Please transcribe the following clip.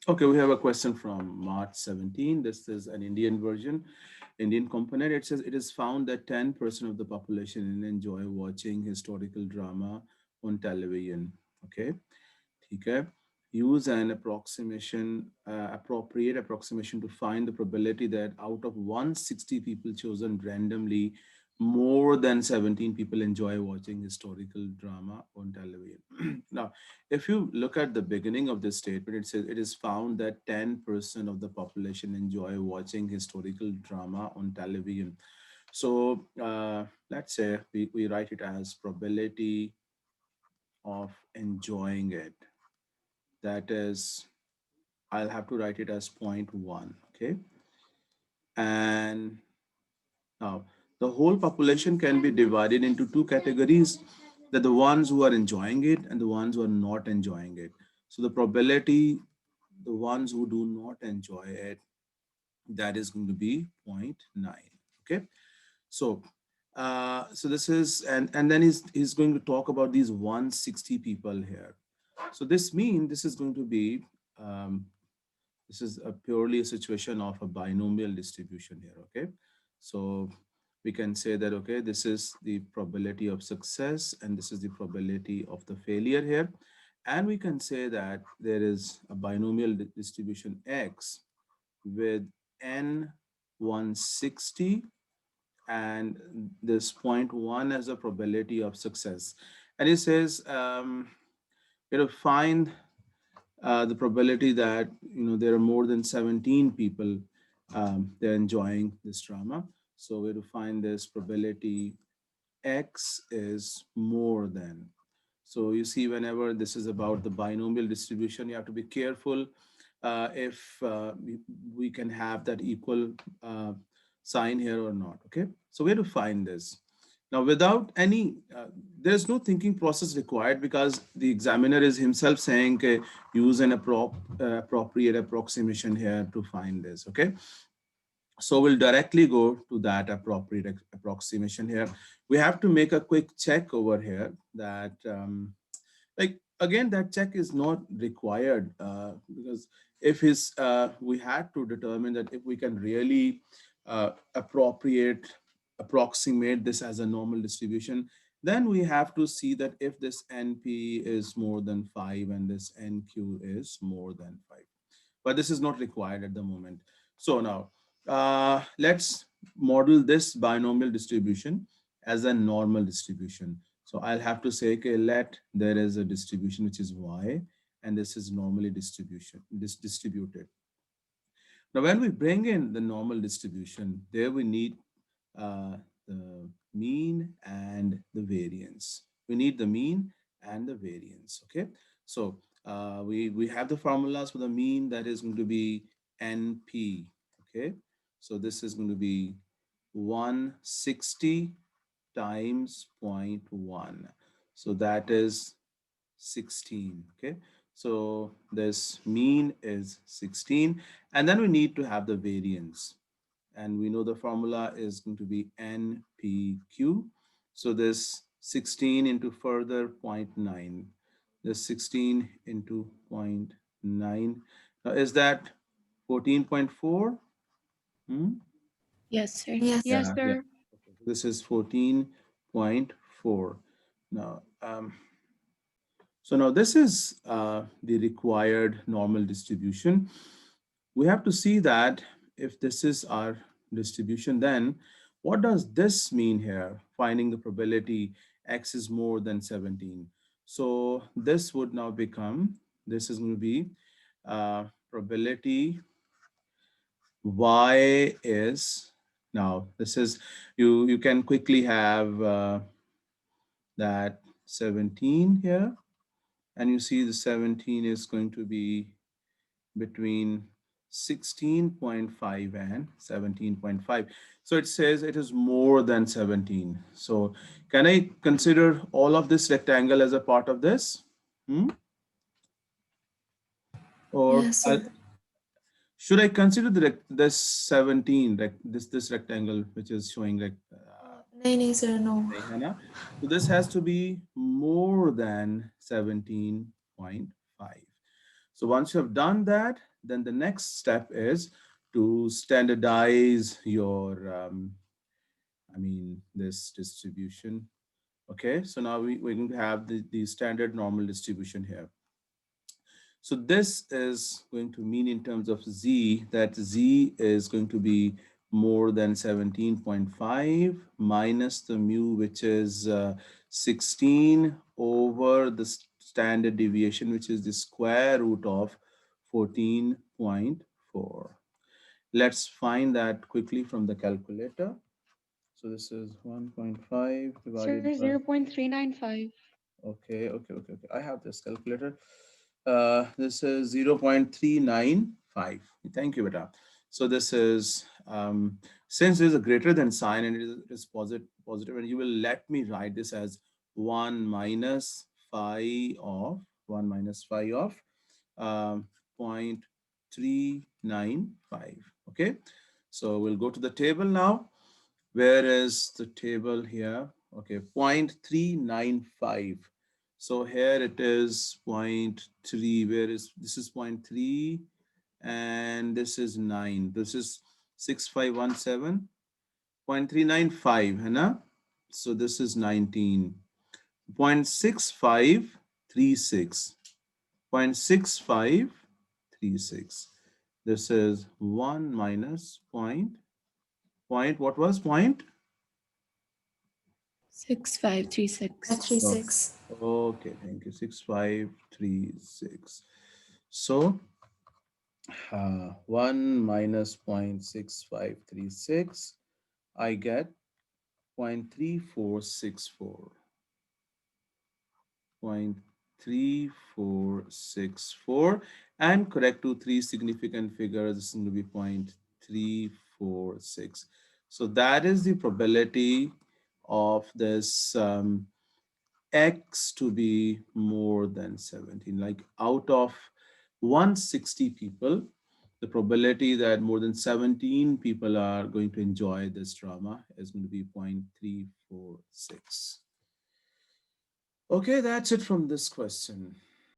Okay, we have a question from March 17. This is an Indian version, Indian component. It says it is found that 10% of the population enjoy watching historical drama on television. Okay, okay. Use an appropriate approximation to find the probability that out of 160 people chosen randomly, more than 17 people enjoy watching historical drama on television. Now, if you look at the beginning of this statement, it says it is found that 10% of the population enjoy watching historical drama on television. So let's say we write it as probability of enjoying it. That is, I'll have to write it as 0.1. Okay. And now the whole population can be divided into two categories, that the ones who are enjoying it and the ones who are not enjoying it. So the probability, the ones who do not enjoy it, that is going to be zero point 0.9. Okay. So so this is, and then he's going to talk about these 160 people here. So this means this is going to be um, this is a purely a situation of a binomial distribution here. Okay, so we can say that, okay, this is the probability of success and this is the probability of the failure here, and we can say that there is a binomial distribution x with n 160 and this 0.1 as a probability of success. And it says find the probability that there are more than 17 people they're enjoying this drama. So we have to find this probability x is more than. So you see, whenever this is about the binomial distribution, you have to be careful if we can have that equal sign here or not. Okay, so we have to find this. Now, without any, there's no thinking process required because the examiner is himself saying, okay, use an appropriate approximation here to find this. Okay, so we'll directly go to that appropriate approximation here. We have to make a quick check over here that, like, again, that check is not required because if we had to determine that if we can really approximate this as a normal distribution, then we have to see that if this NP is more than 5 and this NQ is more than 5. But this is not required at the moment. So now let's model this binomial distribution as a normal distribution. So I'll have to say, okay, let there is a distribution which is y, and this is normally distributed. Now, when we bring in the normal distribution, there we need the mean and the variance. We need the mean and the variance. Okay, so we have the formulas for the mean, that is going to be NP. Okay, so this is going to be 160 times 0.1. So that is 16. Okay, so this mean is 16, and then we need to have the variance, and we know the formula is going to be NPQ. So this 16 into further zero point 0.9, this 16 into zero point 0.9. Now is that 14.4? Hmm? Yes, sir. Yes. Yes, Yeah, yeah. sir. Okay. This is 14.4. Now, so now this is the required normal distribution. We have to see that if this is our distribution, then what does this mean here? Finding the probability x is more than 17. So this would now become, this is going to be probability y is, now this is, you can quickly have that 17 here, and you see the 17 is going to be between 16.5 and 17.5. So it says it is more than 17. So can I consider all of this rectangle as a part of this? Hmm? Or Yes, sir. should I consider this 17, this rectangle which is showing like नहीं sir, no. नहीं है ना? So this has to be more than 17.5. So once you have done that, then the next step is to standardize your, this distribution. Okay, so now we're going to have the standard normal distribution here. So this is going to mean in terms of z that z is going to be more than 17.5 minus the mu, which is 16 over the standard deviation, which is the square root of 14.4. Let's find that quickly from the calculator. So this is 1.5 Sir, divided by, 0.395. okay. I have this calculator. This is 0.395. Thank you, Beta. So this is, since there's a greater than sign and it is positive, and you will let me write this as 1 minus phi of 1 minus phi of um, 0.395. Okay. So we'll go to the table now. Where is the table here? Okay, 0.395. So here it is 0.3. Where is this? Is 0.3 and this is 9. This is 6517. 0.395, है ना? So this is 19. 0.6536. 0.6536. This is 1 minus what was point? 5, 3, 6536. 6. Okay, thank you. 6536. So 1 minus 0.6536, I get 0.3464. 0.3464, and correct to three significant figures. This is going to be 0.346. So that is the probability of this x to be more than 17. Like out of 160 people, the probability that more than 17 people are going to enjoy this drama is going to be 0.346. Okay, that's it from this question.